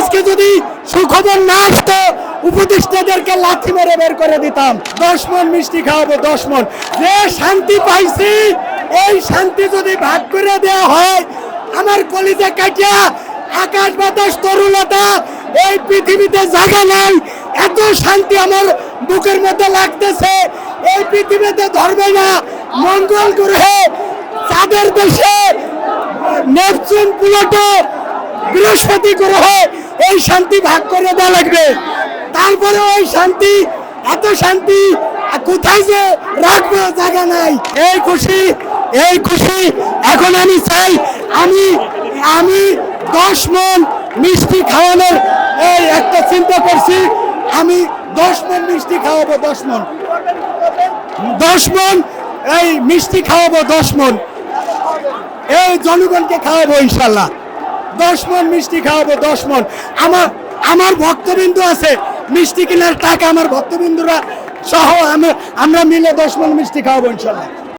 আজকে যদি সুখবর না আসতো উপদেষ্টাদেরকে লাথি মেরে বের করে দিতাম। 10 মণ মিষ্টি খাওয়াবো, 10 মণ। যে শান্তি পাইছি এই শান্তি যদি ভাগ করে দেওয়া হয়, আমার কলিজা কাটিয়া আকাশ বাতাস তরুলতা এই পৃথিবীতে জায়গা নাই। এত শান্তি আমার বুকের মধ্যে লাগতেছে। এই পৃথিবীতে ধরবে না, মঙ্গল গ্রহে, চাঁদের দেশে, নেপচুন, প্লুটো, বৃহস্পতি গ্রহে এই শান্তি ভাগ করে দেওয়া লাগবে। তারপরে ওই শান্তি, এত শান্তি কোথায় যে রাখবো জায়গা নাই। এই খুশি, এই খুশি। এখন আমি চাই আমি 10 মণ মিষ্টি খাওয়ানোর এই একটা চিন্তা করছি। আমি 10 মণ মিষ্টি খাওয়াবো, 10 মণ, 10 মণ এই মিষ্টি খাওয়াবো, 10 মণ এই জনগণকে খাওয়াবো ইনশাল্লাহ। 10 মণ মিষ্টি খাওয়াবো, 10 মণ। আমার ভক্তবিন্দু আছে, মিষ্টি কেনার টাকা আমার ভক্তবিন্দুরা সহ আমরা মিলে 10 মণ মিষ্টি খাওয়াবো ইনশাল্লাহ।